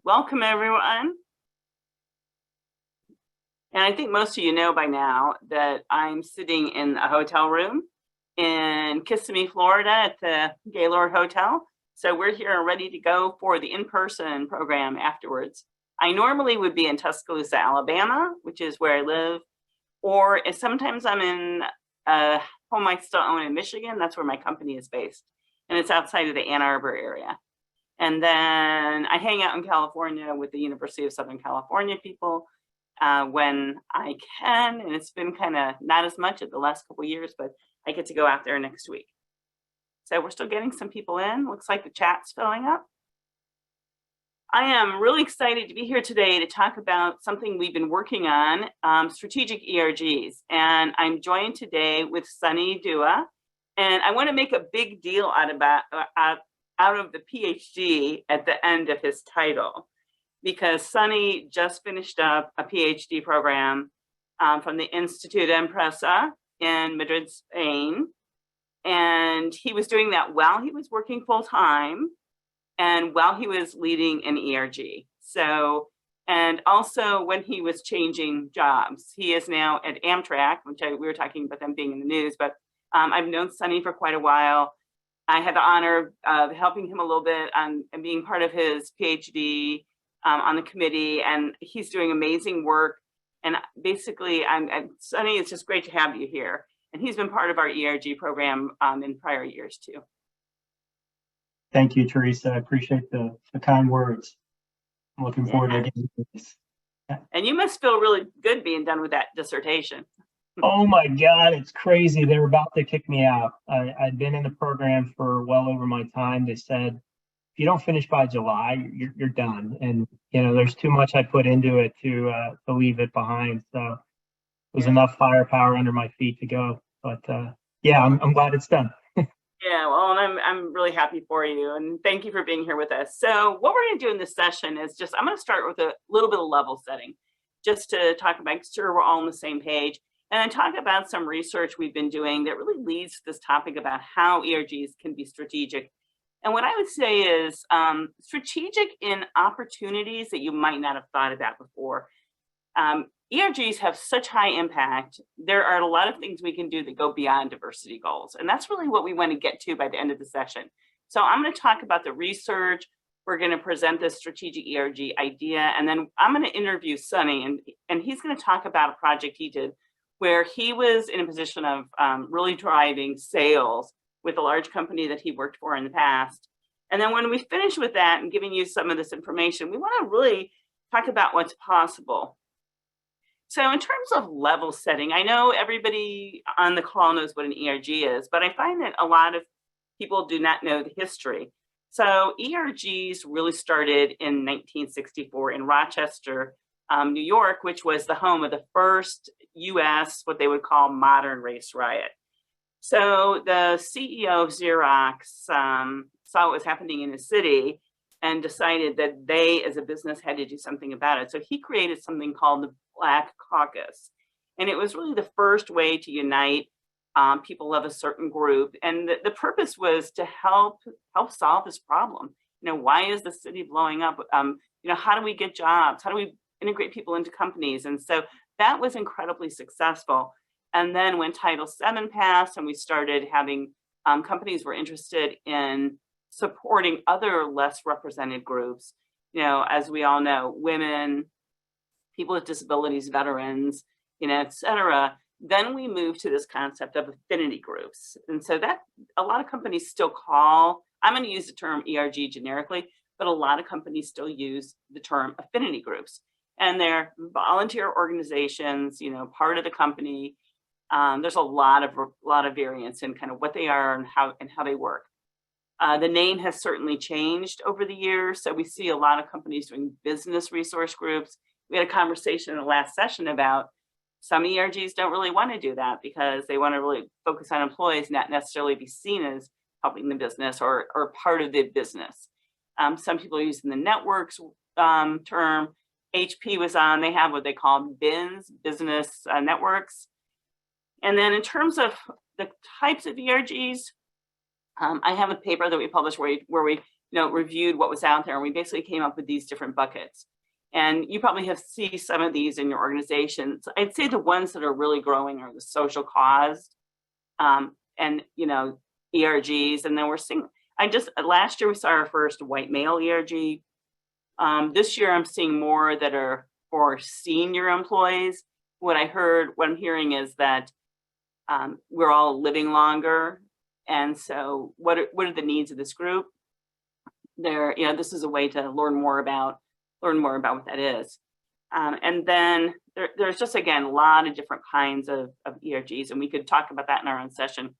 Welcome everyone. And I think most of you know by now that I'm sitting in a hotel room in Kissimmee, Florida at the Gaylord Hotel. So we're here and ready to go for the in-person program afterwards. I normally would be in Tuscaloosa, Alabama, which is where I live, or sometimes I'm in a home I still own in Michigan. That's where my company is based. And it's outside of the Ann Arbor area. And then I hang out in California with the University of Southern California people when I can. And it's been kind of not as much at the last couple of years, but I get to go out there next week. So we're still getting some people in. Looks like the chat's filling up. I am really excited to be here today to talk about something we've been working on, strategic ERGs. And I'm joined today with Sonny Dua. And I want to make a big deal out of the PhD at the end of his title, because Sonny just finished up a PhD program from the Institute Empresa in Madrid, Spain. And he was doing that while he was working full time and while he was leading an ERG. So, and also when he was changing jobs. He is now at Amtrak, which we were talking about them being in the news, but I've known Sonny for quite a while. I had the honor of helping him a little bit and being part of his PhD on the committee, and he's doing amazing work. And basically, Sonny, it's just great to have you here. And he's been part of our ERG program in prior years too. Thank you, Theresa. I appreciate the kind words. I'm looking forward to getting this. And you must feel really good being done with that dissertation. Oh my God, it's crazy. They were about to kick me out. I'd been in the program for well over my time. They said, if you don't finish by July, you're done. And, you know, there's too much I put into it to leave it behind. So it was enough firepower under my feet to go. But yeah, I'm glad it's done. Yeah, well, and I'm really happy for you. And thank you for being here with us. So what we're going to do in this session is I'm going to start with a little bit of level setting, just to talk about, make sure we're all on the same page. And then talk about some research we've been doing that really leads to this topic about how ERGs can be strategic. And what I would say is strategic in opportunities that you might not have thought about before. ERGs have such high impact. There are a lot of things we can do that go beyond diversity goals. And that's really what we want to get to by the end of the session. So I'm going to talk about the research. We're going to present this strategic ERG idea. And then I'm going to interview Sonny, and he's going to talk about a project he did where he was in a position of really driving sales with a large company that he worked for in the past. And then when we finish with that and giving you some of this information, we want to really talk about what's possible. So in terms of level setting, I know everybody on the call knows what an ERG is, but I find that a lot of people do not know the history. So ERGs really started in 1964 in Rochester, New York, which was the home of the first US, what they would call modern race riot. So the CEO of Xerox saw what was happening in the city and decided that they as a business had to do something about it. So he created something called the Black Caucus. And it was really the first way to unite people of a certain group. And the purpose was to help solve this problem. You know, why is the city blowing up? You know, how do we get jobs? How do we integrate people into companies? And so that was incredibly successful. And then when Title VII passed and we started having companies were interested in supporting other less represented groups, you know, as we all know, women, people with disabilities, veterans, you know, et cetera, then we moved to this concept of affinity groups. And so that a lot of companies still call, I'm going to use the term ERG generically, but a lot of companies still use the term affinity groups. And they're volunteer organizations, you know, part of the company. There's a lot of variance in kind of what they are and how they work. The name has certainly changed over the years. So we see a lot of companies doing business resource groups. We had a conversation in the last session about some ERGs don't really want to do that because they want to really focus on employees, not necessarily be seen as helping the business or part of the business. Some people are using the networks term. HP was on, they have what they call BINs, business networks. And then in terms of the types of ERGs, I have a paper that we published where we reviewed what was out there, and we basically came up with these different buckets. And you probably have seen some of these in your organizations. I'd say the ones that are really growing are the social cause, and ERGs. And then we're seeing, last year we saw our first white male ERG. This year I'm seeing more that are for senior employees. What I'm hearing is that we're all living longer. And so what are the needs of this group? This is a way to learn more about what that is. And then there's just, again, a lot of different kinds of ERGs, and we could talk about that in our own session.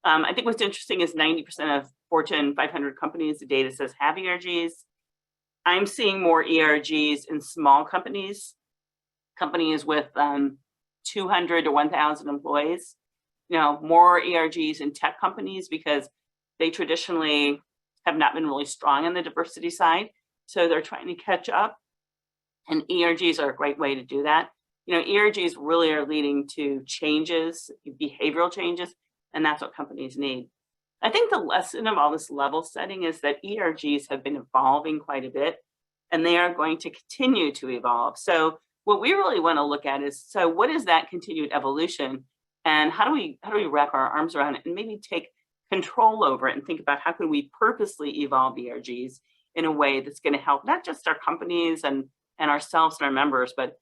I think what's interesting is 90% of Fortune 500 companies, the data says, have ERGs. I'm seeing more ERGs in small companies with 200 to 1,000 employees. More ERGs in tech companies because they traditionally have not been really strong on the diversity side. So they're trying to catch up, and ERGs are a great way to do that. ERGs really are leading to changes, behavioral changes, and that's what companies need. I think the lesson of all this level setting is that ERGs have been evolving quite a bit, and they are going to continue to evolve. So what we really want to look at is, so what is that continued evolution, and how do we wrap our arms around it and maybe take control over it and think about how can we purposely evolve ERGs in a way that's going to help not just our companies and ourselves and our members, but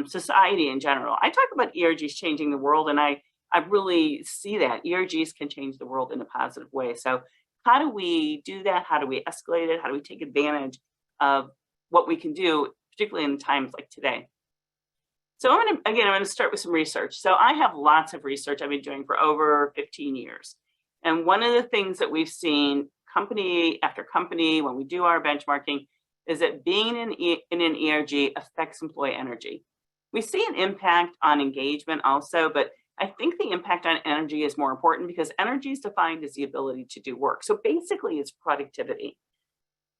society in general. I talk about ERGs changing the world, and I really see that ERGs can change the world in a positive way. So how do we do that? How do we escalate it? How do we take advantage of what we can do, particularly in times like today? So I'm going to start with some research. So I have lots of research I've been doing for over 15 years. And one of the things that we've seen company after company when we do our benchmarking is that being in an ERG affects employee energy. We see an impact on engagement also, but I think the impact on energy is more important because energy is defined as the ability to do work. So basically it's productivity.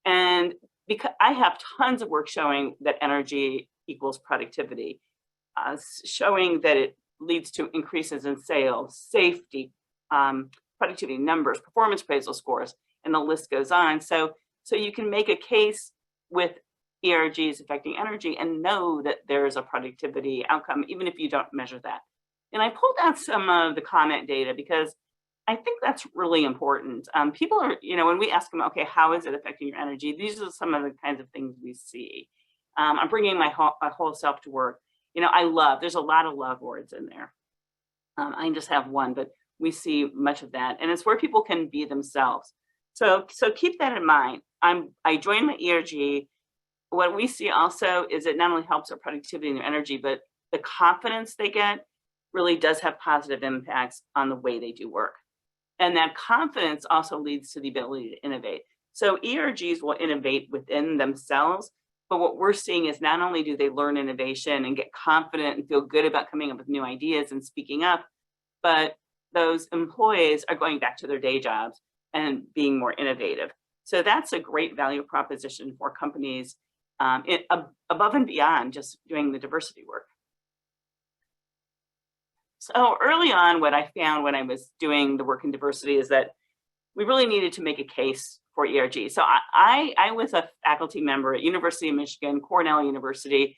And because I have tons of work showing that energy equals productivity, showing that it leads to increases in sales, safety, productivity numbers, performance appraisal scores, and the list goes on. So you can make a case with ERGs affecting energy and know that there's a productivity outcome, even if you don't measure that. And I pulled out some of the comment data because I think that's really important. People are, when we ask them, okay, how is it affecting your energy? These are some of the kinds of things we see. I'm bringing my whole self to work. There's a lot of love words in there. I just have one, but we see much of that. And it's where people can be themselves. So keep that in mind. I joined my ERG. What we see also is it not only helps their productivity and their energy, but the confidence they get really does have positive impacts on the way they do work. And that confidence also leads to the ability to innovate. So ERGs will innovate within themselves, but what we're seeing is not only do they learn innovation and get confident and feel good about coming up with new ideas and speaking up, but those employees are going back to their day jobs and being more innovative. So that's a great value proposition for companies above and beyond just doing the diversity work. So early on, what I found when I was doing the work in diversity is that we really needed to make a case for ERG. So I was a faculty member at University of Michigan, Cornell University.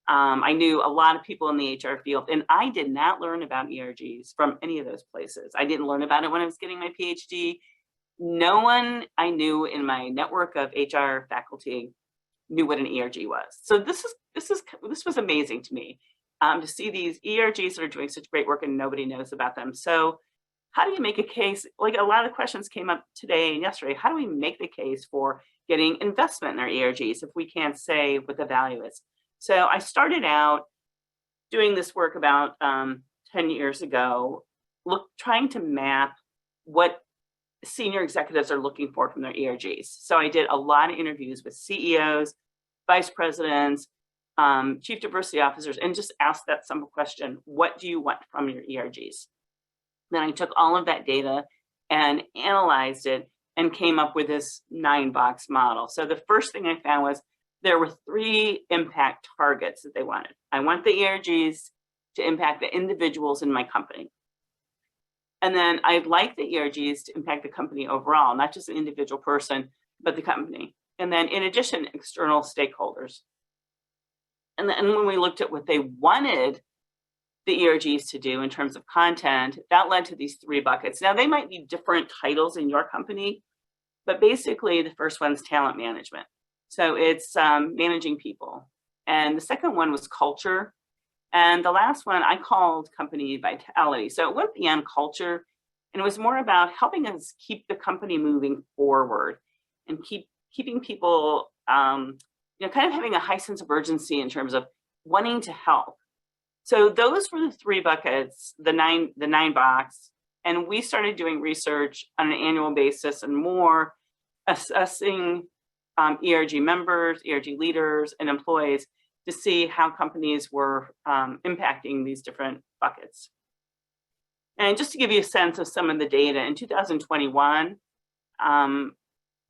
I knew a lot of people in the HR field, and I did not learn about ERGs from any of those places. I didn't learn about it when I was getting my PhD. No one I knew in my network of HR faculty knew what an ERG was. So this was amazing to me. To see these ERGs that are doing such great work and nobody knows about them. So how do you make a case? Like a lot of questions came up today and yesterday. How do we make the case for getting investment in our ERGs if we can't say what the value is? So I started out doing this work about 10 years ago, trying to map what senior executives are looking for from their ERGs. So I did a lot of interviews with CEOs, vice presidents, chief diversity officers, and just asked that simple question: what do you want from your ERGs? Then I took all of that data and analyzed it and came up with this 9-box model. So the first thing I found was there were 3 impact targets that they wanted. I want the ERGs to impact the individuals in my company. And then I'd like the ERGs to impact the company overall, not just an individual person, but the company. And then in addition, external stakeholders. And then when we looked at what they wanted the ERGs to do in terms of content, that led to these 3 buckets. Now, they might be different titles in your company, but basically the first one's talent management. So it's managing people. And the second one was culture. And the last one I called company vitality. So it went beyond culture, and it was more about helping us keep the company moving forward and keeping people, kind of having a high sense of urgency in terms of wanting to help. So those were the 3 buckets, the nine box, and we started doing research on an annual basis and more assessing ERG members, ERG leaders, and employees to see how companies were impacting these different buckets. And just to give you a sense of some of the data, in 2021,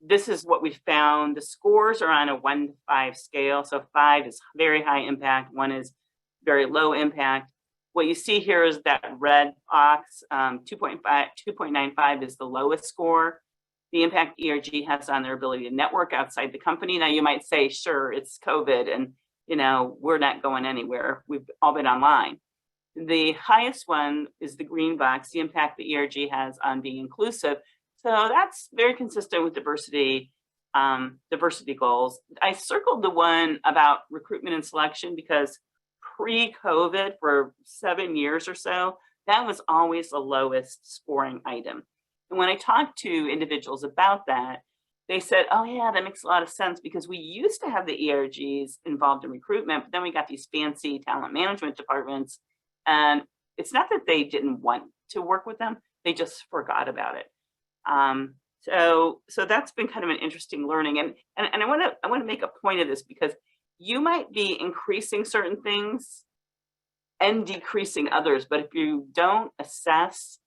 this is what we found. The scores are on a 1 to 5 scale. So 5 is very high impact, 1 is very low impact. What you see here is that red box, 2.95 is the lowest score. The impact ERG has on their ability to network outside the company. Now you might say, sure, it's COVID and we're not going anywhere. We've all been online. The highest one is the green box, the impact the ERG has on being inclusive. So that's very consistent with diversity goals. I circled the one about recruitment and selection because pre-COVID, for 7 years or so, that was always the lowest scoring item. And when I talked to individuals about that, they said, oh yeah, that makes a lot of sense because we used to have the ERGs involved in recruitment, but then we got these fancy talent management departments. And it's not that they didn't want to work with them, they just forgot about it. So that's been kind of an interesting learning. And I want to make a point of this because you might be increasing certain things and decreasing others, but if you don't assess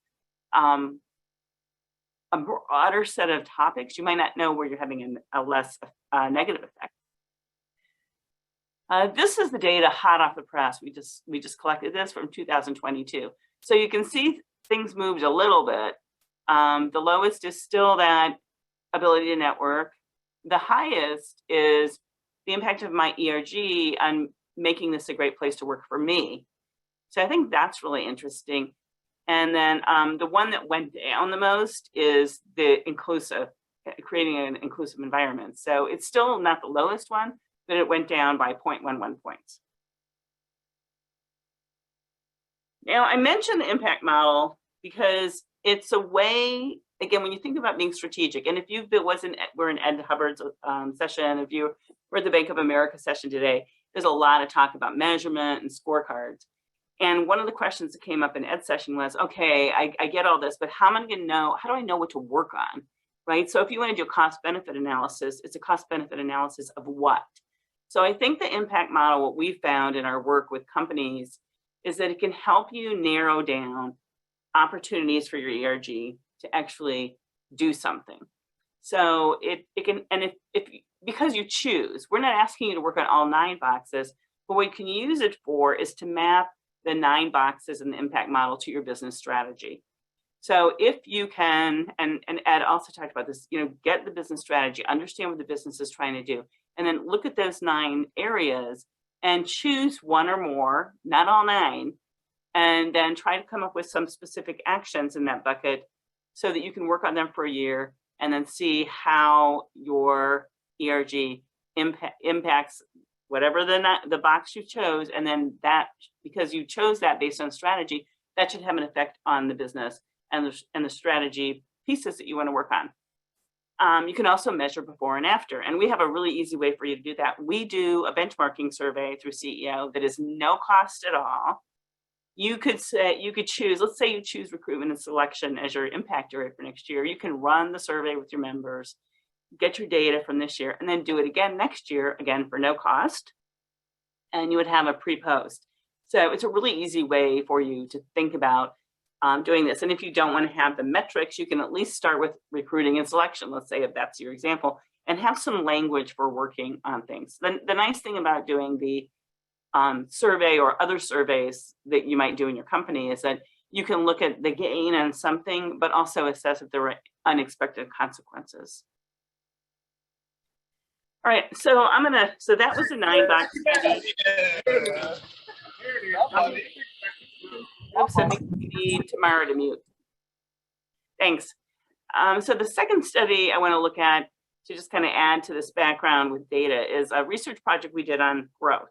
a broader set of topics, you might not know where you're having a less negative effect. This is the data hot off the press. We just collected this from 2022. So you can see things moved a little bit. The lowest is still that ability to network. The highest is the impact of my ERG on making this a great place to work for me. So I think that's really interesting. And then the one that went down the most is the inclusive, creating an inclusive environment. So it's still not the lowest one, but it went down by 0.11 points. Now, I mentioned the impact model because it's a way, again, when you think about being strategic, and if we're in Ed Hubbard's session, if you were at the Bank of America session today, there's a lot of talk about measurement and scorecards. And one of the questions that came up in Ed's session was, okay, I get all this, but how am I going to know, how do I know what to work on, right? So if you want to do a cost-benefit analysis, it's a cost-benefit analysis of what? So I think the impact model, what we found in our work with companies, is that it can help you narrow down opportunities for your ERG to actually do something. So it can, and if because you choose, we're not asking you to work on all 9 boxes, but what you can use it for is to map the 9 boxes in the impact model to your business strategy. So if you can, and Ed also talked about this, get the business strategy, understand what the business is trying to do, and then look at those 9 areas and choose 1 or more, not all 9, and then try to come up with some specific actions in that bucket so that you can work on them for a year and then see how your ERG impacts whatever the box you chose. And then that, because you chose that based on strategy, that should have an effect on the business and the strategy pieces that you want to work on. You can also measure before and after. And we have a really easy way for you to do that. We do a benchmarking survey through CEO that is no cost at all. You could choose, let's say you choose recruitment and selection as your impact area for next year. You can run the survey with your members, get your data from this year, and then do it again next year, again for no cost. And you would have a pre-post. So it's a really easy way for you to think about doing this. And if you don't want to have the metrics, you can at least start with recruiting and selection, let's say if that's your example, and have some language for working on things. The nice thing about doing the survey or other surveys that you might do in your company is that you can look at the gain on something, but also assess if there were unexpected consequences. All right, so so that was a 9-box study. Oops, I think we need Tamara to mute. Thanks. So the second study I want to look at to just kind of add to this background with data is a research project we did on growth.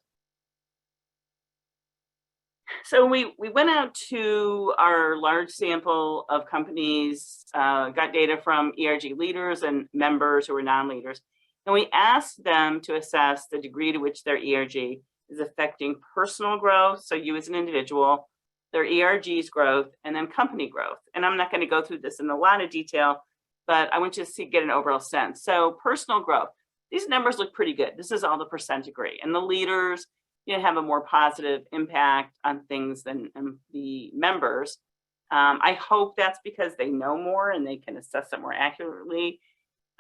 So we went out to our large sample of companies, got data from ERG leaders and members who were non-leaders, and we asked them to assess the degree to which their ERG is affecting personal growth, so you as an individual, their ERG's growth, and then company growth. And I'm not going to go through this in a lot of detail, but I want you to get an overall sense. So personal growth, these numbers look pretty good. This is all the % degree, and the leaders have a more positive impact on things than the members. I hope that's because they know more and they can assess it more accurately.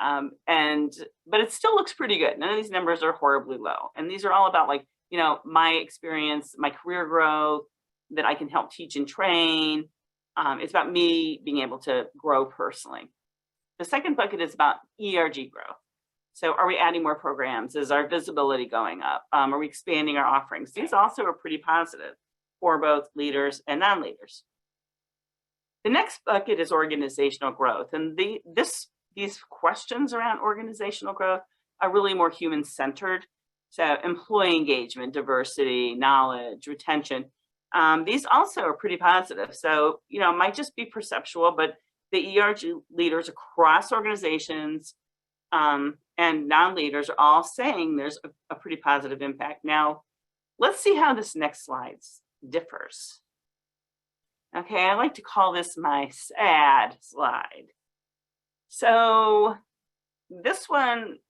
But it still looks pretty good. None of these numbers are horribly low. And these are all about my experience, my career growth, that I can help teach and train. It's about me being able to grow personally. The second bucket is about ERG growth. So are we adding more programs? Is our visibility going up? Are we expanding our offerings? These also are pretty positive for both leaders and non-leaders. The next bucket is organizational growth. And these questions around organizational growth are really more human-centered. So employee engagement, diversity, knowledge, retention. These also are pretty positive. So, it might just be perceptual, but the ERG leaders across organizations and non-leaders are all saying there's a pretty positive impact. Now, let's see how this next slide differs. Okay, I like to call this my sad slide. So this one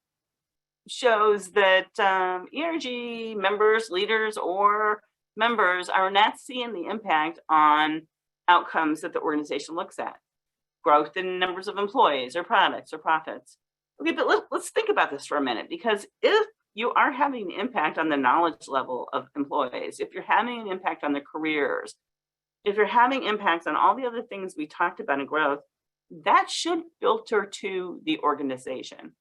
shows that ERG members, leaders, or members are not seeing the impact on outcomes that the organization looks at. Growth in numbers of employees or products or profits. Okay, but let's think about this for a minute, because if you are having an impact on the knowledge level of employees, if you're having an impact on their careers, if you're having impacts on all the other things we talked about in growth, that should filter to the organization.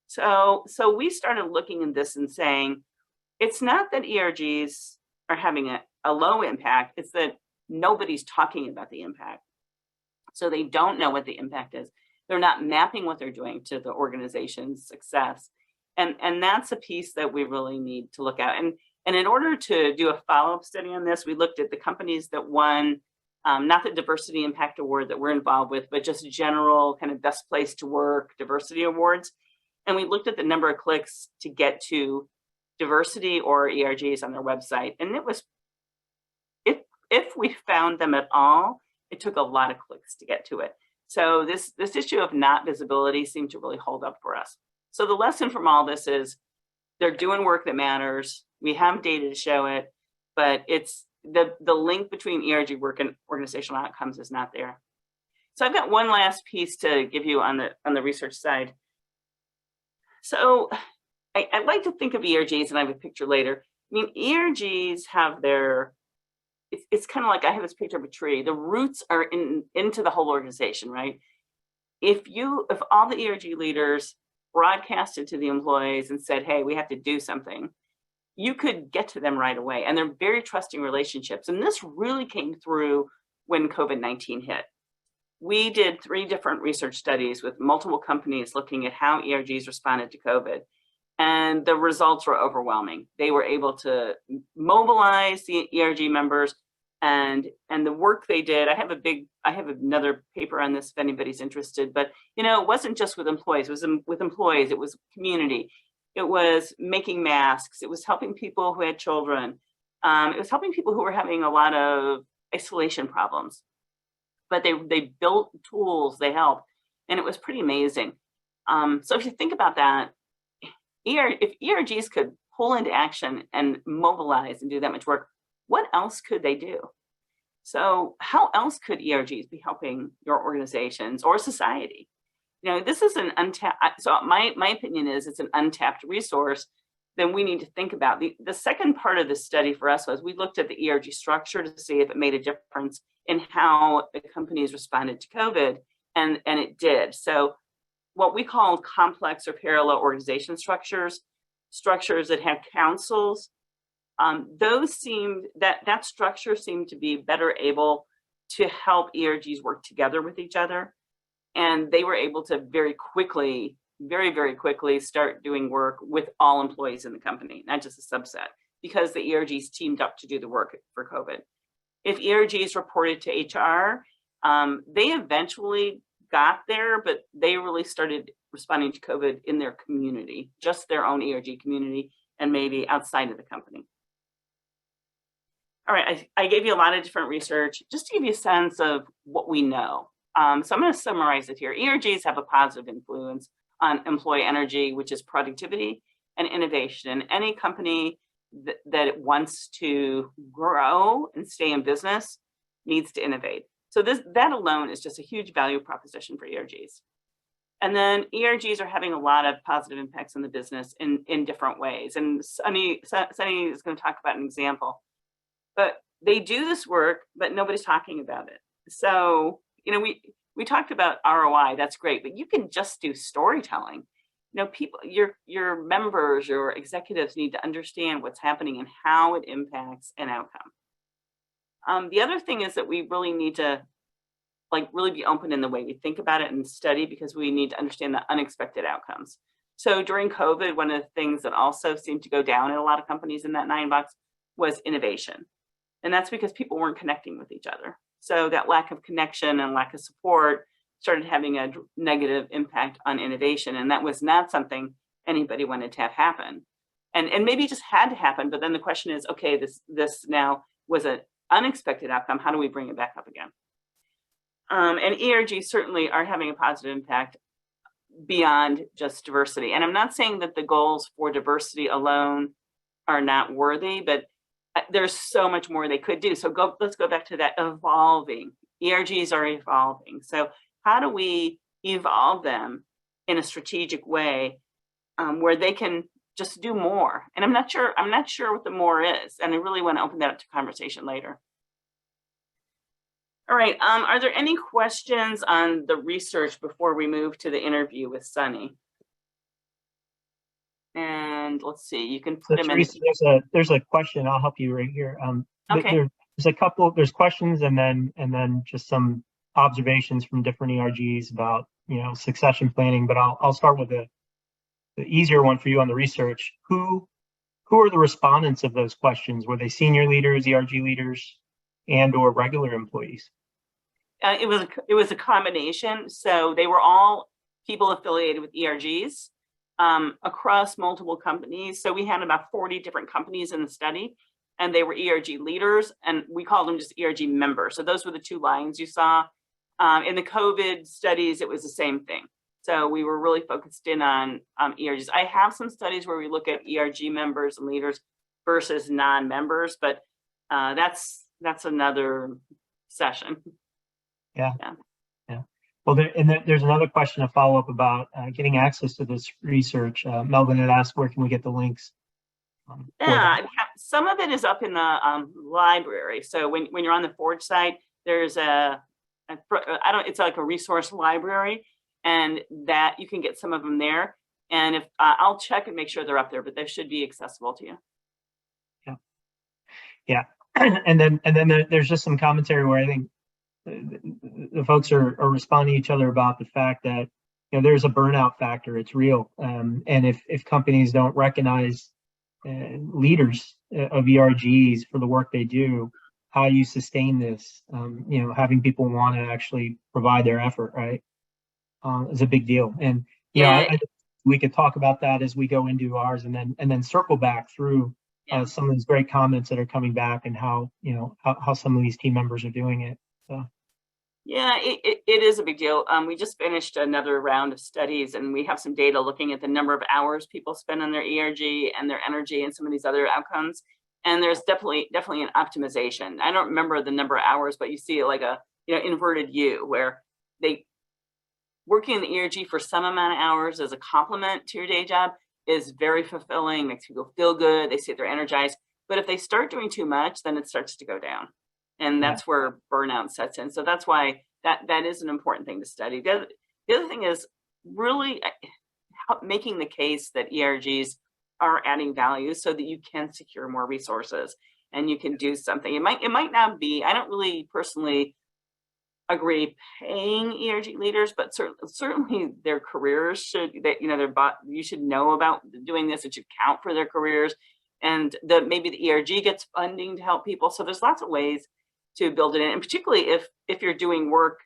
So we started looking at this and saying, it's not that ERGs are having a low impact, it's that nobody's talking about the impact. So they don't know what the impact is. They're not mapping what they're doing to the organization's success. And that's a piece that we really need to look at. And in order to do a follow-up study on this, we looked at the companies that won, not the diversity impact award that we're involved with, but just general kind of best place to work diversity awards. And we looked at the number of clicks to get to diversity or ERGs on their website. And it was, if we found them at all, it took a lot of clicks to get to it. So this issue of not visibility seemed to really hold up for us. So the lesson from all this is they're doing work that matters. We have data to show it, but it's the link between ERG work and organizational outcomes is not there. So I've got one last piece to give you on the research side. So I like to think of ERGs, and I have a picture later. I mean, ERGs have it's kind of like I have this picture of a tree. The roots are into the whole organization, right? If all the ERG leaders broadcasted to the employees and said, hey, we have to do something, you could get to them right away. And they're very trusting relationships. And this really came through when COVID-19 hit. We did 3 different research studies with multiple companies looking at how ERGs responded to COVID. And the results were overwhelming. They were able to mobilize the ERG members, and the work they did. I have another paper on this if anybody's interested, but it wasn't just with employees, it was with employees, it was community. It was making masks, it was helping people who had children. It was helping people who were having a lot of isolation problems, but they built tools, they helped, and it was pretty amazing. So if you think about that, if ERGs could pull into action and mobilize and do that much work, what else could they do? So how else could ERGs be helping your organizations or society? This is an untapped, so my opinion is it's an untapped resource that we need to think about. The second part of this study for us was we looked at the ERG structure to see if it made a difference in how the companies responded to COVID, and it did. So what we call complex or parallel organization structures that have councils. That structure seemed to be better able to help ERGs work together with each other. And they were able to very quickly start doing work with all employees in the company, not just a subset, because the ERGs teamed up to do the work for COVID. If ERGs reported to HR, they eventually got there, but they really started responding to COVID in their community, just their own ERG community, and maybe outside of the company. All right, I gave you a lot of different research just to give you a sense of what we know. So I'm going to summarize it here. ERGs have a positive influence on employee energy, which is productivity and innovation. And any company that wants to grow and stay in business needs to innovate. So that alone is just a huge value proposition for ERGs. And then ERGs are having a lot of positive impacts on the business in different ways. And Sonny is going to talk about an example. But they do this work, but nobody's talking about it. So, we talked about ROI, that's great, but you can just do storytelling. People, your members, your executives need to understand what's happening and how it impacts an outcome. The other thing is that we really need to really be open in the way we think about it and study, because we need to understand the unexpected outcomes. So during COVID, one of the things that also seemed to go down in a lot of companies in that 9 box was innovation. And that's because people weren't connecting with each other. So that lack of connection and lack of support started having a negative impact on innovation. And that was not something anybody wanted to have happen. And maybe it just had to happen. But then the question is, okay, this now was an unexpected outcome. How do we bring it back up again? And ERGs certainly are having a positive impact beyond just diversity. And I'm not saying that the goals for diversity alone are not worthy, but there's so much more they could do. So let's go back to that evolving. ERGs are evolving. So how do we evolve them in a strategic way where they can just do more? And I'm not sure what the more is. And I really want to open that up to conversation later. All right. Are there any questions on the research before we move to the interview with Sonny? And let's see, you can put them in. There's a question. I'll help you right here. Okay. There's a couple. There's questions, and then just some observations from different ERGs about succession planning. But I'll start with the easier one for you on the research. Who are the respondents of those questions? Were they senior leaders, ERG leaders, and/or regular employees? It was a combination. So they were all people affiliated with ERGs. Across multiple companies. So we had about 40 different companies in the study, and they were ERG leaders, and we called them just ERG members. So those were the 2 lines you saw. In the COVID studies, it was the same thing. So we were really focused in on ERGs. I have some studies where we look at ERG members and leaders versus non-members, but that's another session. Yeah. Well, there's another question to follow up about getting access to this research. Melvin had asked, where can we get the links? Some of it is up in the library. So when you're on the Forge site, there's it's like a resource library, and that you can get some of them there. And if I'll check and make sure they're up there, but they should be accessible to you. Yeah. And then there's just some commentary where I think the folks are responding to each other about the fact that there's a burnout factor. It's real, and if companies don't recognize leaders of ERGs for the work they do, how you sustain this, having people want to actually provide their effort, right, is a big deal. And I we could talk about that as we go into ours, and then circle back through some of these great comments that are coming back, and how some of these team members are doing it. So. Yeah, it is a big deal. We just finished another round of studies, and we have some data looking at the number of hours people spend on their ERG and their energy and some of these other outcomes. And there's definitely an optimization. I don't remember the number of hours, but you see like a inverted U, where they working in the ERG for some amount of hours as a complement to your day job is very fulfilling, makes people feel good. They say they're energized. But if they start doing too much, then it starts to go down. And that's where burnout sets in. So that's why that is an important thing to study. The other thing is, really making the case that ERGs are adding value so that you can secure more resources and you can do something. It might not be, I don't really personally agree paying ERG leaders, but certainly their careers should, you should know about doing this. It should count for their careers, and maybe the ERG gets funding to help people. So there's lots of ways to build it in, and particularly if you're doing work,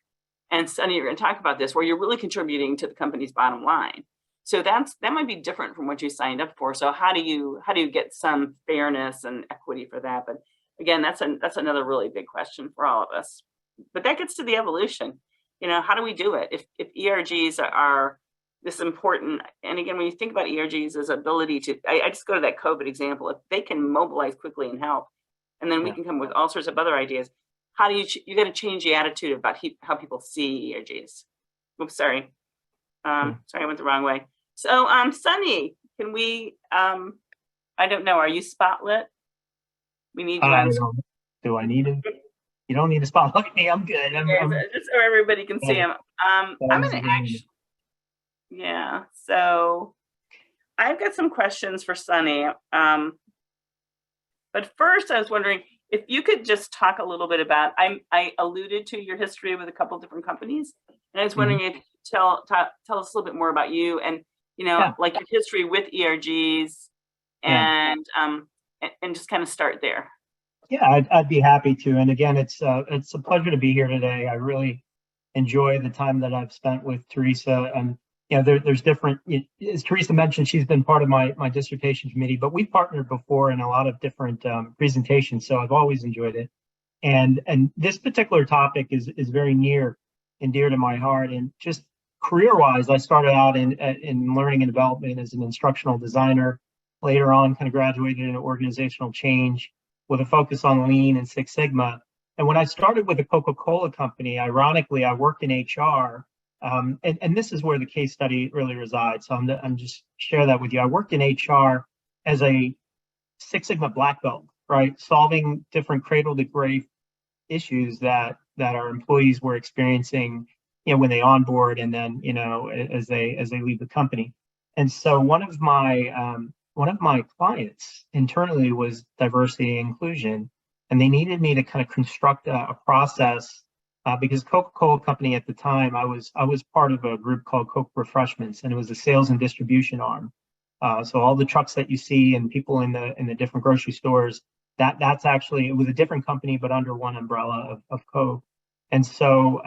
and Sonny, you're going to talk about this, where you're really contributing to the company's bottom line. So that might be different from what you signed up for. So how do you get some fairness and equity for that? But again, that's another really big question for all of us. But that gets to the evolution. How do we do it? If ERGs are this important, and again, when you think about ERGs as ability to, I just go to that COVID example, if they can mobilize quickly and help, and then we can come with all sorts of other ideas. How do you got to change the attitude about how people see ERGs? Oops, sorry. Sorry, I went the wrong way. So, Sonny, can we, I don't know, are you spotlit? We need you on. Do I need it? You don't need to spotlight me. I'm good. Just so everybody can see him. I'm going to actually, yeah. So I've got some questions for Sonny. But first, I was wondering if you could just talk a little bit about. I alluded to your history with a couple of different companies, and I was wondering if you could tell us a little bit more about you and like your history with ERGs, and just kind of start there. Yeah, I'd be happy to. And again, it's a pleasure to be here today. I really enjoy the time that I've spent with Theresa. And there's different, as Theresa mentioned, she's been part of my dissertation committee, but we partnered before in a lot of different presentations. So I've always enjoyed it. And this particular topic is very near and dear to my heart. And just career-wise, I started out in learning and development as an instructional designer. Later on, kind of graduated in organizational change with a focus on Lean and Six Sigma. And when I started with the Coca-Cola company, ironically, I worked in HR. And this is where the case study really resides. So I'm just share that with you. I worked in HR as a Six Sigma black belt, right? Solving different cradle to grave issues that our employees were experiencing, when they onboard and then, as they leave the company. And so one of my clients internally was diversity and inclusion, and they needed me to kind of construct a process because Coca-Cola company at the time, I was part of a group called Coke Refreshments, and it was a sales and distribution arm. So all the trucks that you see and people in the different grocery stores, that's actually, it was a different company, but under one umbrella of Coke. And so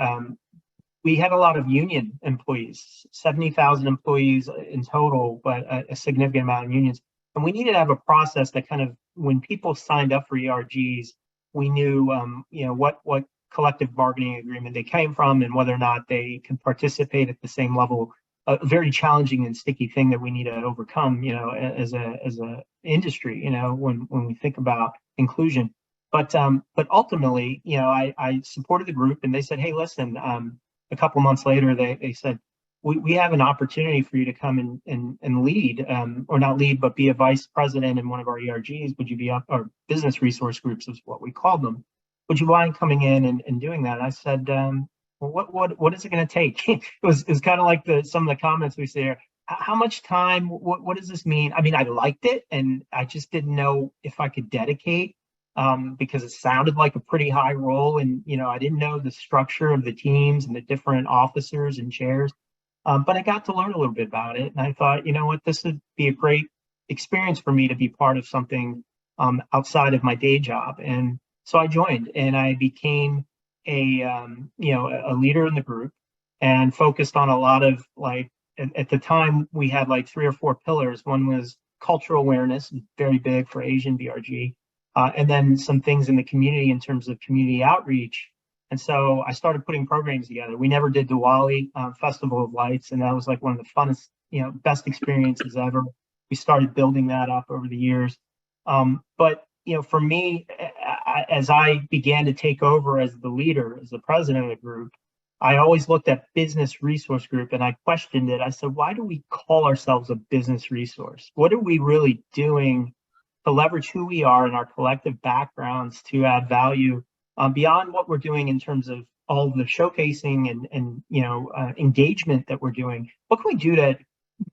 we had a lot of union employees, 70,000 employees in total, but a significant amount of unions. And we needed to have a process that kind of, when people signed up for ERGs, we knew, what collective bargaining agreement they came from and whether or not they can participate at the same level. A very challenging and sticky thing that we need to overcome, as a industry, when we think about inclusion. But ultimately, I supported the group, and they said, hey, listen, a couple months later, they said, we have an opportunity for you to come and lead, or not lead, but be a vice president in one of our ERGs. Would you be up, our business resource groups is what we called them. Would you mind coming in and doing that? And I said, well, what is it going to take? it was kind of like some of the comments we see here. How much time? What does this mean? I mean, I liked it, and I just didn't know if I could dedicate. Because it sounded like a pretty high role, and I didn't know the structure of the teams and the different officers and chairs, but I got to learn a little bit about it, and I thought, this would be a great experience for me to be part of something outside of my day job. And so I joined, and I became a leader in the group, and focused on a lot of, like, at the time we had like 3 or 4 pillars. One was cultural awareness, very big for Asian BRG. And then some things in the community in terms of community outreach. And so I started putting programs together. We never did Diwali, Festival of Lights, and that was like one of the funnest, best experiences ever. We started building that up over the years. But for me, as I began to take over as the leader, as the president of the group, I always looked at business resource group, and I questioned it. I said, why do we call ourselves a business resource? What are we really doing to leverage who we are and our collective backgrounds to add value beyond what we're doing in terms of all the showcasing and engagement that we're doing, what can we do to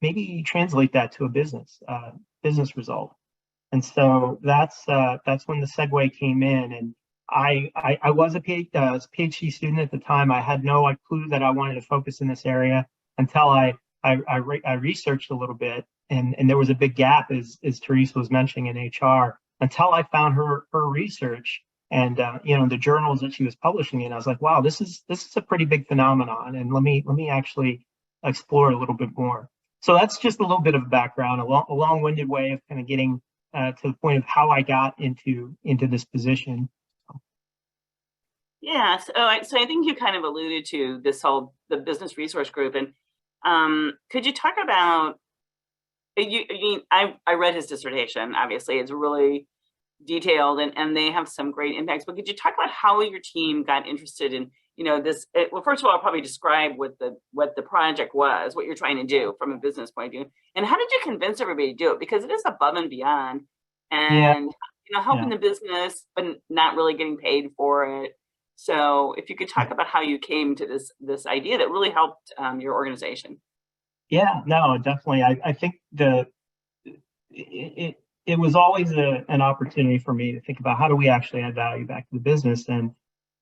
maybe translate that to a business result? And so that's when the segue came in. And I was a PhD student at the time. I had no clue that I wanted to focus in this area until I researched a little bit, and there was a big gap, as Theresa was mentioning, in HR, until I found her research and the journals that she was publishing in. I was like, wow, this is a pretty big phenomenon, and let me actually explore a little bit more. So that's just a little bit of background, a long-winded way of kind of getting to the point of how I got into this position. Yeah, so I think you kind of alluded to the business resource group, and could you talk about I read his dissertation. Obviously, it's really detailed, and they have some great impacts. But could you talk about how your team got interested in this? Well, first of all, I'll probably describe what the project was, what you're trying to do from a business point of view, and how did you convince everybody to do it? Because it is above and beyond, and helping the business, but not really getting paid for it. So if you could talk about how you came to this idea that really helped your organization. Yeah, no, definitely. I think it was always an opportunity for me to think about how do we actually add value back to the business. And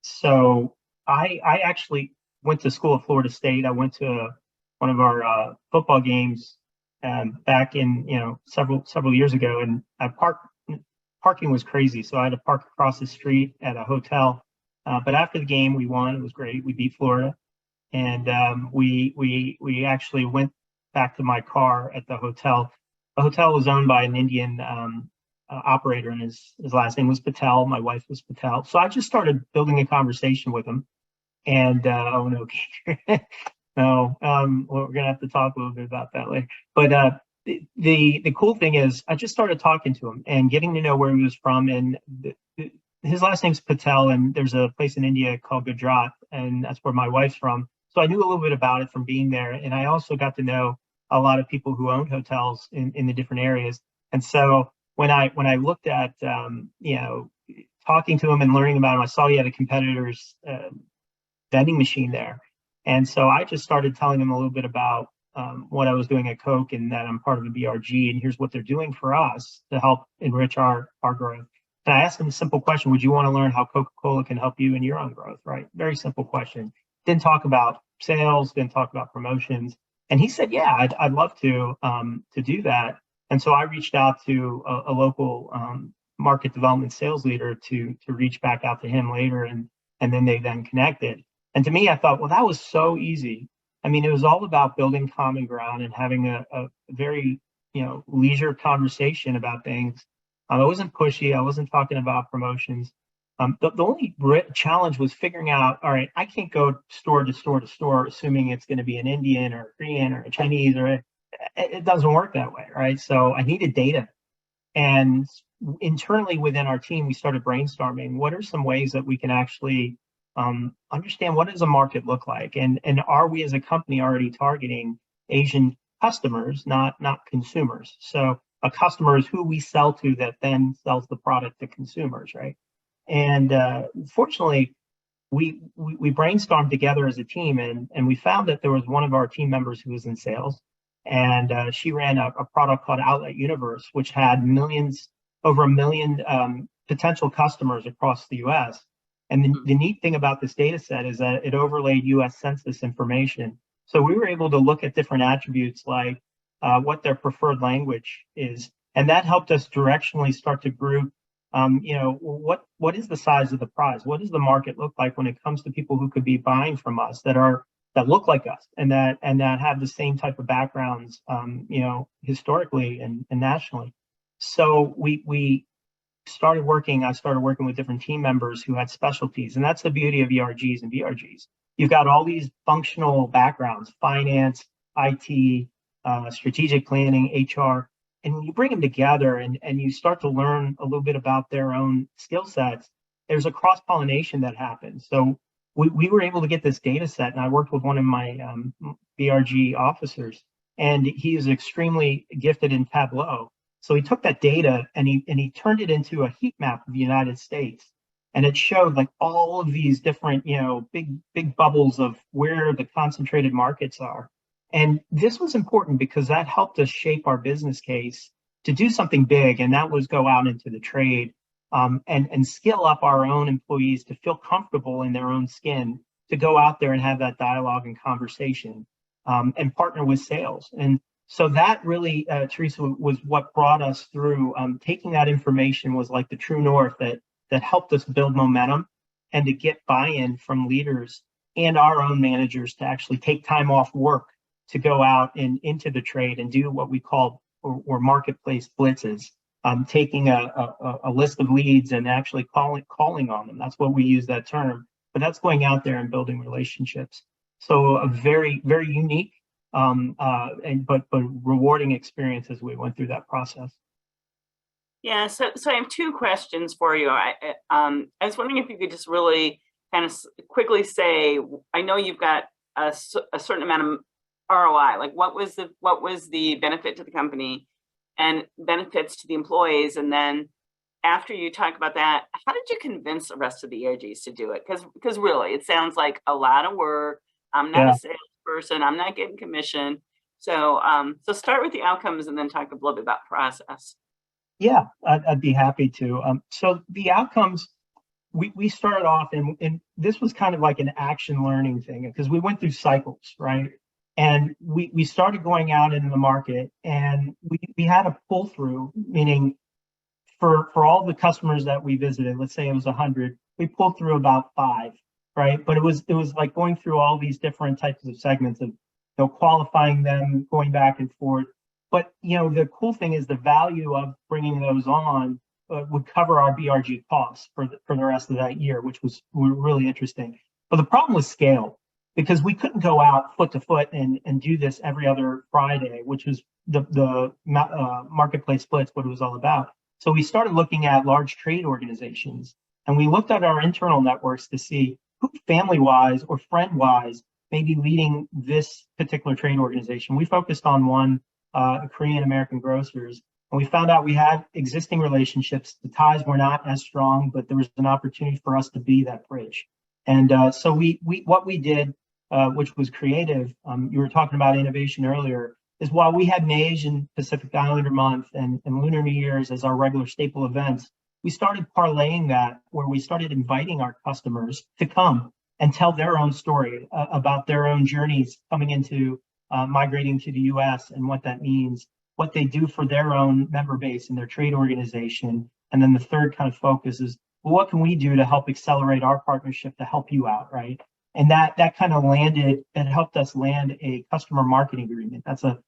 so I actually went to school at Florida State. I went to one of our football games back in several years ago, and parking was crazy, so I had to park across the street at a hotel. But after the game, we won. It was great. We beat Florida, and we actually went back to my car at the hotel. The hotel was owned by an Indian operator, and his last name was Patel. My wife was Patel. So I just started building a conversation with him. And oh no, no, we're gonna have to talk a little bit about that later. But the cool thing is, I just started talking to him and getting to know where he was from. And his last name's Patel, and there's a place in India called Gujarat, and that's where my wife's from. So I knew a little bit about it from being there, and I also got to know a lot of people who owned hotels in the different areas. And so when I looked at talking to him and learning about him, I saw he had a competitor's vending machine there, and so I just started telling him a little bit about what I was doing at Coke, and that I'm part of a BRG, and here's what they're doing for us to help enrich our growth. And I asked him a simple question: would you want to learn how Coca-Cola can help you in your own growth? Right? Very simple question. Didn't talk about sales, didn't talk about promotions. And he said, yeah, I'd love to do that. And so I reached out to a local market development sales leader to reach back out to him later. And then they connected. And to me, I thought, well, that was so easy. I mean, it was all about building common ground and having a very, leisure conversation about things. I wasn't pushy. I wasn't talking about promotions. The only challenge was figuring out, all right, I can't go store to store to store, assuming it's going to be an Indian or a Korean or a Chinese, or it doesn't work that way, right? So I needed data. And internally within our team, we started brainstorming, what are some ways that we can actually understand what does a market look like? And are we as a company already targeting Asian customers, not consumers? So a customer is who we sell to that then sells the product to consumers, right? And fortunately, we brainstormed together as a team, and we found that there was one of our team members who was in sales, and she ran a product called Outlet Universe, which had over a million potential customers across the U.S. And the neat thing about this data set is that it overlaid U.S. Census information. So we were able to look at different attributes like what their preferred language is, and that helped us directionally start to group. What is the size of the prize? What does the market look like when it comes to people who could be buying from us that look like us and that have the same type of backgrounds, historically and nationally. So I started working with different team members who had specialties, and that's the beauty of ERGs and BRGs. You've got all these functional backgrounds: finance, IT, strategic planning, HR. And when you bring them together and you start to learn a little bit about their own skill sets, there's a cross-pollination that happens. So we were able to get this data set, and I worked with one of my BRG officers, and he is extremely gifted in Tableau. So he took that data and he turned it into a heat map of the United States. And it showed like all of these different, big bubbles of where the concentrated markets are. And this was important because that helped us shape our business case to do something big. And that was go out into the trade and skill up our own employees to feel comfortable in their own skin, to go out there and have that dialogue and conversation and partner with sales. And so that really, Theresa, was what brought us through. Taking that information was like the true north that helped us build momentum and to get buy-in from leaders and our own managers to actually take time off work to go out and into the trade and do what we call or marketplace blitzes, taking a list of leads and actually calling on them. That's what we use that term, but that's going out there and building relationships. So a very, very unique but rewarding experience as we went through that process. Yeah, so I have two questions for you. I was wondering if you could just really kind of quickly say, I know you've got a certain amount of ROI, like what was the benefit to the company and benefits to the employees, and then after you talk about that, how did you convince the rest of the ERGs to do it? Because really, it sounds like a lot of work. I'm not a salesperson. I'm not getting commission. So start with the outcomes and then talk a little bit about process. Yeah, I'd be happy to. So the outcomes, we started off, and this was kind of like an action learning thing because we went through cycles, right? And we started going out into the market, and we had a pull through, meaning for all the customers that we visited, let's say it was 100, we pulled through about 5, right? But it was like going through all these different types of segments of qualifying them, going back and forth. But the cool thing is the value of bringing those on would cover our BRG costs for the rest of that year, which was really interesting. But the problem was scale, because we couldn't go out foot to foot and do this every other Friday, which was the marketplace splits, what it was all about. So we started looking at large trade organizations, and we looked at our internal networks to see who family-wise or friend-wise may be leading this particular trade organization. We focused on one, Korean American grocers, and we found out we had existing relationships. The ties were not as strong, but there was an opportunity for us to be that bridge. And so what we did, which was creative, you were talking about innovation earlier, is while we had May Asian Pacific Islander Month and Lunar New Year's as our regular staple events, we started parlaying that, where we started inviting our customers to come and tell their own story about their own journeys coming into migrating to the US and what that means, what they do for their own member base and their trade organization. And then the third kind of focus is, well, what can we do to help accelerate our partnership to help you out, right? And that kind of helped us land a customer marketing agreement. That's a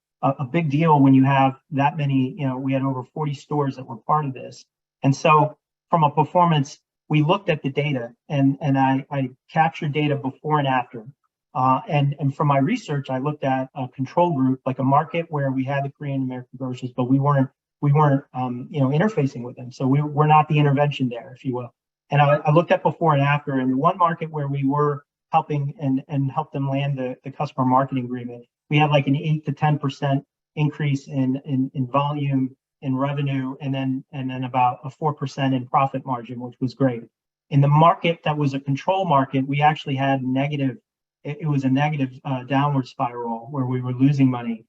big deal when you have that many, we had over 40 stores that were part of this. And so from a performance, we looked at the data and I captured data before and after. And from my research, I looked at a control group, like a market where we had the Korean American grocers, but we weren't interfacing with them. So we're not the intervention there, if you will. And I looked at before and after, and one market where we were helping and help them land the customer marketing agreement, we had like an 8 to 10% increase in volume, in revenue, and then about a 4% in profit margin, which was great. In the market that was a control market, we actually had negative. It was a negative downward spiral where we were losing money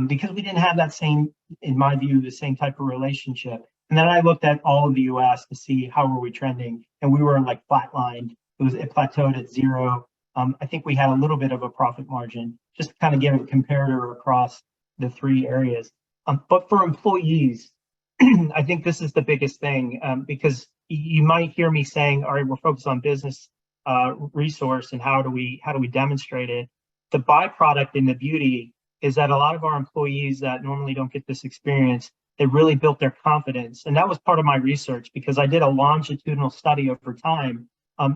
because we didn't have that same, in my view, the same type of relationship. And then I looked at all of the US to see how were we trending, and we were like flatlined. It plateaued at 0. I think we had a little bit of a profit margin, just to kind of give a comparator across the 3 areas. But for employees, I think this is the biggest thing because you might hear me saying, all right, we're focused on business resource and how do we demonstrate it. The byproduct and the beauty is that a lot of our employees that normally don't get this experience, they really built their confidence. And that was part of my research because I did a longitudinal study over time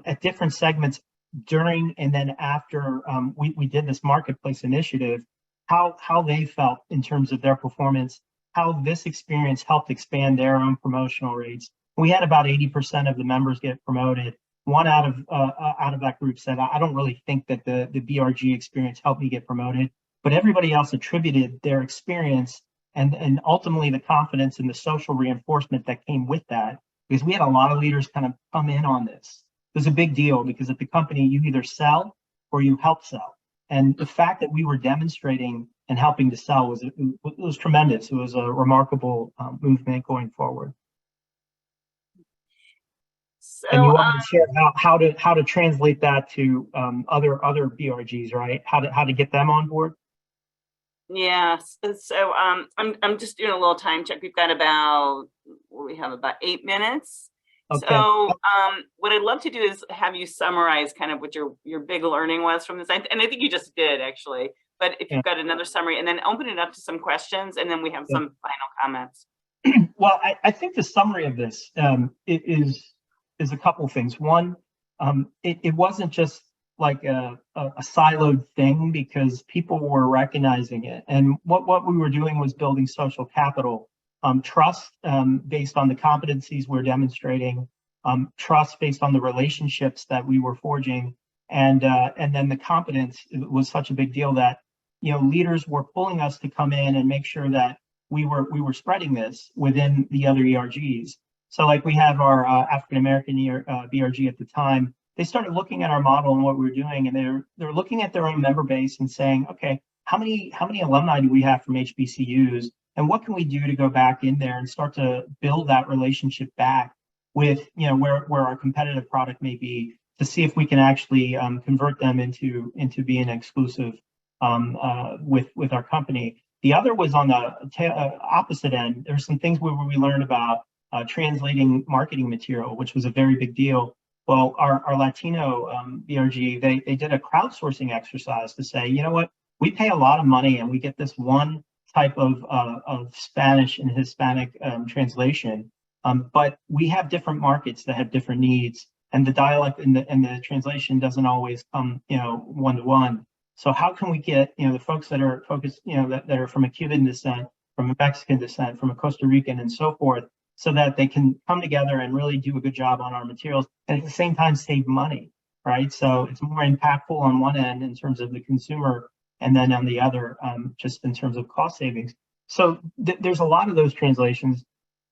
at different segments during and then after we did this marketplace initiative, how they felt in terms of their performance, how this experience helped expand their own promotional rates. We had about 80% of the members get promoted. One out of that group said, I don't really think that the BRG experience helped me get promoted, but everybody else attributed their experience and ultimately the confidence and the social reinforcement that came with that because we had a lot of leaders kind of come in on this. It was a big deal because at the company, you either sell or you help sell. And the fact that we were demonstrating and helping to sell was tremendous. It was a remarkable movement going forward. So, and you want to share how to translate that to other BRGs, right? How to get them on board? yes. So I'm just doing a little time check. We've got about 8 minutes. Okay. So what I'd love to do is have you summarize kind of what your big learning was from this. And I think you just did actually, but if you've got another summary, and then open it up to some questions, and then we have some final comments. Well, I think the summary of this is a couple of things. One, it wasn't just like a siloed thing, because people were recognizing it. And what we were doing was building social capital, trust based on the competencies we're demonstrating, trust based on the relationships that we were forging, and then the competence was such a big deal that, you know, leaders were pulling us to come in and make sure that we were spreading this within the other ERGs. So like we have our African-American BRG at the time. They started looking at our model and what we were doing, and they're looking at their own member base and saying, okay, how many alumni do we have from HBCUs, and what can we do to go back in there and start to build that relationship back with, you know, where our competitive product may be, to see if we can actually convert them into being exclusive with our company. The other was on the opposite end. There's some things where we learned about translating marketing material, which was a very big deal. Well, our Latino BRG, they did a crowdsourcing exercise to say, you know what, we pay a lot of money and we get this one type of Spanish and Hispanic translation, but we have different markets that have different needs, and the dialect and the translation doesn't always come, you know, one-to-one. So how can we get, you know, the folks that are focused, you know, that are from a Cuban descent, from a Mexican descent, from a Costa Rican, and so forth, so that they can come together and really do a good job on our materials, and at the same time save money, right? So it's more impactful on one end in terms of the consumer, and then on the other, just in terms of cost savings. So there's a lot of those translations.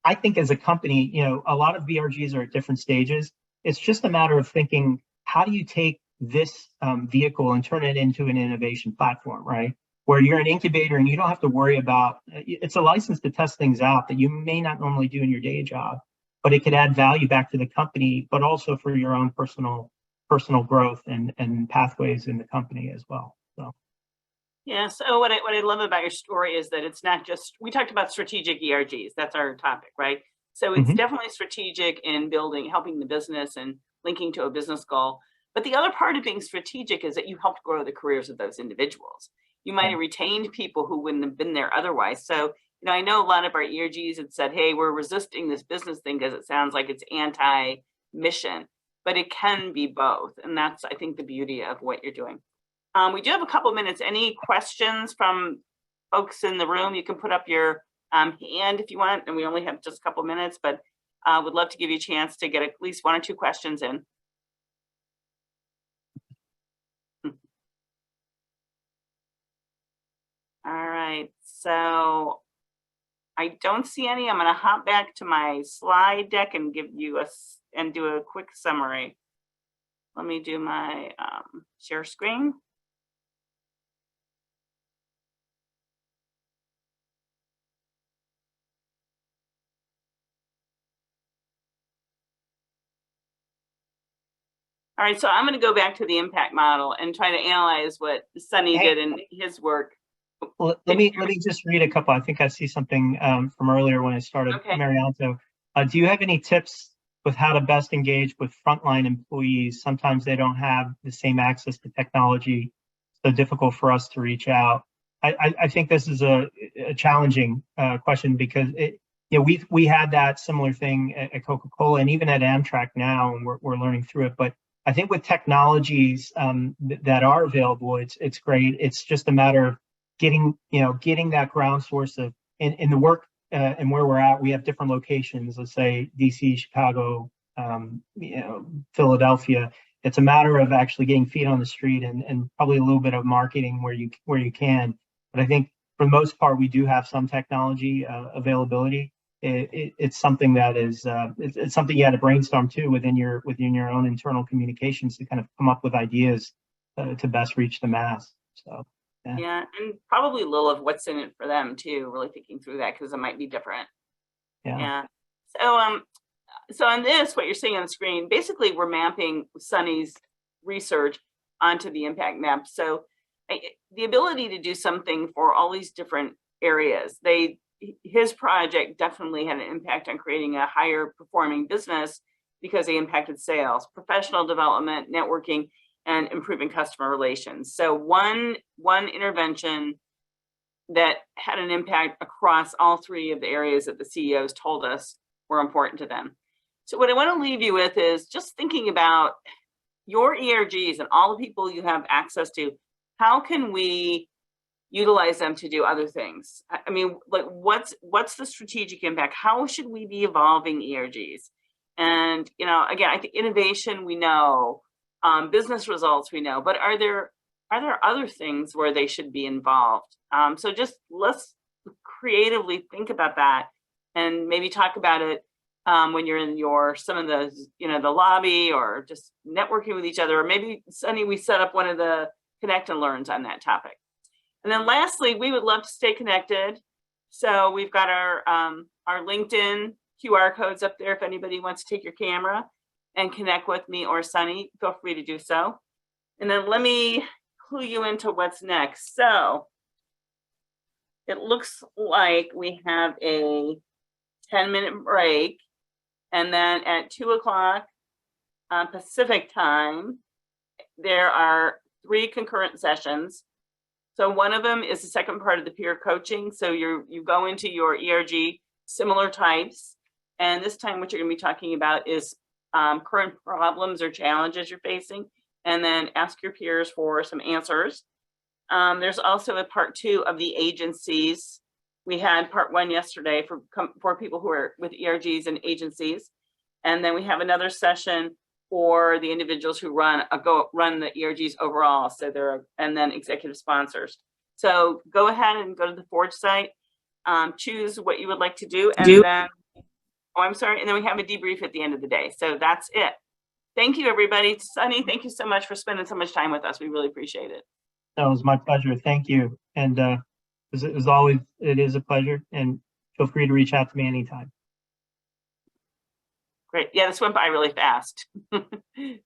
I think as a company, you know, a lot of BRGs are at different stages. It's just a matter of thinking, how do you take this vehicle and turn it into an innovation platform, right? Where you're an incubator and you don't have to worry about, it's a license to test things out that you may not normally do in your day job, but it could add value back to the company, but also for your own personal growth and pathways in the company as well. So. Yeah, so what I love about your story is that it's not just, we talked about strategic ERGs, that's our topic, right? So it's definitely strategic in building, helping the business and linking to a business goal. But the other part of being strategic is that you helped grow the careers of those individuals. You might have retained people who wouldn't have been there otherwise. So, you know, I know a lot of our ERGs had said, hey, we're resisting this business thing because it sounds like it's anti-mission, but it can be both. And that's, I think, the beauty of what you're doing. We do have a couple minutes. Any questions from folks in the room? You can put up your hand if you want, and we only have just a couple minutes, but would love to give you a chance to get at least 1 or 2 questions in. All right, so I don't see any. I'm going to hop back to my slide deck and give you do a quick summary. Let me do my share screen. All right, so I'm going to go back to the impact model and try to analyze what Sonny did in his work. Well, let me just read a couple. I think I see something from earlier when I started. Okay. Marianto, do you have any tips with how to best engage with frontline employees? Sometimes they don't have the same access to technology, so difficult for us to reach out. I think this is a challenging question, because we had that similar thing at Coca-Cola and even at Amtrak now, and we're learning through it. But I think with technologies that are available, it's great. It's just a matter of getting that ground source of in the work and where we're at. We have different locations. Let's say DC, Chicago, Philadelphia. It's a matter of actually getting feet on the street and probably a little bit of marketing where you can. But I think for the most part, we do have some technology availability. it's something that is it's something you had to brainstorm too within your own internal communications to kind of come up with ideas to best reach the mass. So yeah, and probably a little of what's in it for them too. Really thinking through that because it might be different. yeah. So on this, what you're seeing on the screen, basically we're mapping Sonny's research onto the impact map. So the ability to do something for all these different areas, his project definitely had an impact on creating a higher performing business because they impacted sales, professional development, networking, and improving customer relations. So one intervention that had an impact across all three of the areas that the CEOs told us were important to them. So what I want to leave you with is just thinking about your ERGs and all the people you have access to. How can we utilize them to do other things? I mean, like what's the strategic impact? How should we be evolving ERGs? And, you know, again, I think innovation, we know, business results, we know, but are there other things where they should be involved? So just let's creatively think about that and maybe talk about it when you're in some of the, you know, the lobby or just networking with each other, or maybe Sonny, we set up one of the Connect and Learns on that topic. And then lastly, we would love to stay connected. So we've got our LinkedIn QR codes up there. If anybody wants to take your camera and connect with me or Sonny, feel free to do so. And then let me clue you into what's next. So it looks like we have a 10-minute break. And then at 2 o'clock Pacific time, there are 3 concurrent sessions. So one of them is the second part of the peer coaching. So you go into your ERG similar types. And this time what you're going to be talking about is current problems or challenges you're facing, and then ask your peers for some answers. There's also a part 2 of the agencies. We had part 1 yesterday for people who are with ERGs and agencies. And then we have another session for the individuals who run the ERGs overall. So and then executive sponsors. So go ahead and go to the Forge site, choose what you would like to do. And then, and then we have a debrief at the end of the day. So that's it. Thank you, everybody. Sonny, thank you so much for spending so much time with us. We really appreciate it. That was my pleasure. Thank you. And as always, it is a pleasure. And feel free to reach out to me anytime. Great. Yeah, this went by really fast.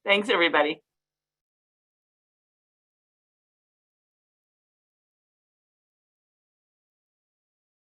Thanks, everybody.